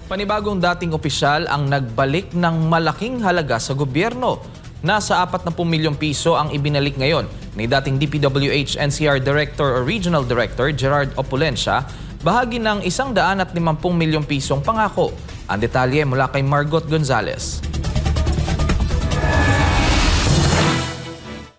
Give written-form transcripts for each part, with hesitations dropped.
Panibagong dating opisyal ang nagbalik ng malaking halaga sa gobyerno. Nasa 40 milyong piso ang ibinalik ngayon ni dating DPWH NCR Director o Regional Director Gerard Opulencia, bahagi ng 150 milyong pisong pangako. Ang detalye mula kay Margot Gonzalez.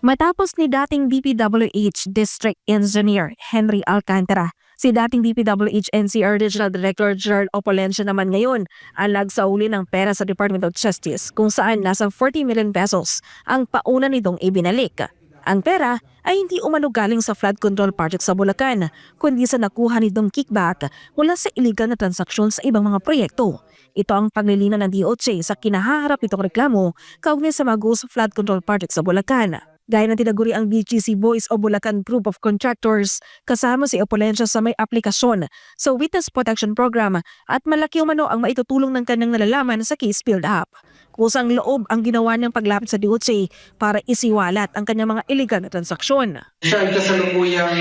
Matapos ni dating DPWH District Engineer Henry Alcantara, si dating DPWH NCR Regional Director Gerard Opulencia naman ngayon ang nagsauli ng pera sa Department of Justice kung saan nasa 40 million pesos ang pauna nitong ibinalik. Ang pera ay hindi umano galing sa flood control project sa Bulacan, kundi sa nakuha nitong kickback mula sa illegal na transaksyon sa ibang mga proyekto. Ito ang paglilinaw ng DOJ sa kinahaharap nitong reklamo kaugnay sa Magus Flood Control Project sa Bulacan. Gaya na tinaguri ang BGC Boys o Bulacan Group of Contractors, kasama si Opulencia sa may aplikasyon sa Witness Protection Program at malaki umano ang maitutulong ng kanyang nalalaman sa case build-up. Kusang loob ang ginawa niyang paglapit sa DOJ para isiwalat ang kanyang mga illegal na transaksyon. Siya ay kasalukuyang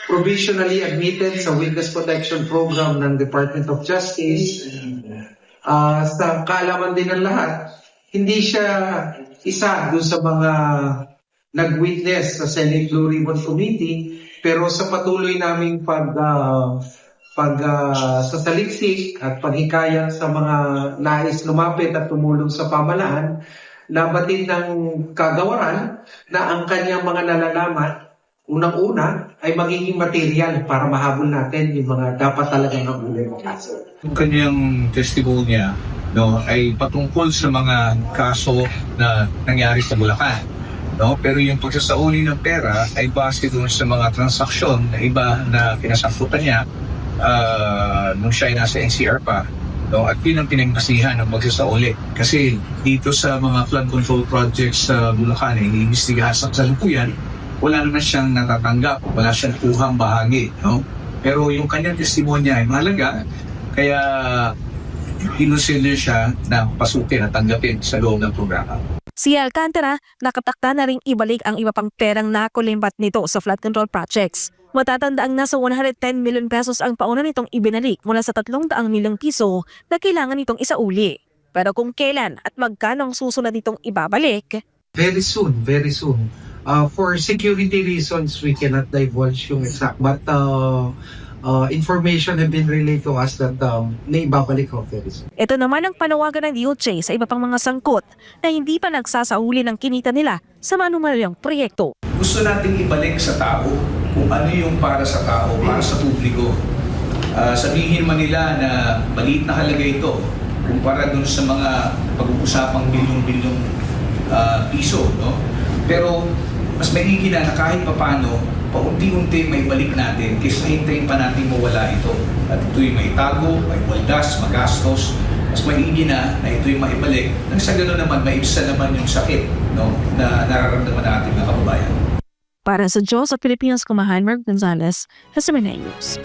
provisionally admitted sa Witness Protection Program ng Department of Justice. Sa kaalaman din ng lahat, hindi siya isa doon sa mga nag-witness sa Senate Blue Ribbon Committee, pero sa patuloy naming sasaliksik at paghikayat sa mga nais lumapit at tumulong sa pamahalaan, nabatid ng kagawaran na ang kanyang mga nalalaman, unang-una, ay magiging material para mahabol natin yung mga dapat talagang habulin ng kaso. Yung kanyang testimonya ay patungkol sa mga kaso na nangyari sa Bulacan. Pero yung pagsasauli ng pera ay base doon sa mga transaksyon na iba na pinasangkutan niya nung siya ay nasa NCR pa. At yun ang pinagmasihan ng magsasauli. Kasi dito sa mga flood control projects sa Bulacan ay iniimbestigahan sa kasalukuyan, wala naman siyang natatanggap, wala siyang kuhang bahagi. Pero yung kanyang testimonya ay mahalaga, kaya kinusilyo siya na pasukin at tanggapin sa loob ng programa. Si Alcantara nakatakda na ring ibalik ang iba pang perang nakulimbat nito sa flood control projects. Matatanda ang nasa 110 million pesos ang pauna nitong ibinalik mula sa 300 milyong piso na kailangan nitong isauli. Pero kung kailan at magkano ang susunod nitong ibabalik? Very soon, very soon. For security reasons, we cannot divulge yung exact, but information have been relayed to us that naibabalik ko very soon. Ito naman ang panawagan ng DOJ sa iba pang mga sangkot na hindi pa nagsasauli ng kinita nila sa manumalyang proyekto. Gusto nating ibalik sa tao kung ano yung para sa tao, para sa publiko. Sabihin man nila na maliit na halaga ito kumpara dun sa mga pag-uusapang bilyong-bilyong piso. Pero mas maigi na kahit papano, paunti-unti may balik natin kaysa hintayin pa natin mawala ito. At ito'y may tago, may waldas, magastos. Mas maigi na ito'y maibalik. Nang sa gano'n naman, maibsan naman yung sakit na nararamdaman natin mga kababayan. Para sa Diyos at Pilipinas, Kumahan Mark Gonzalez, SMNA News.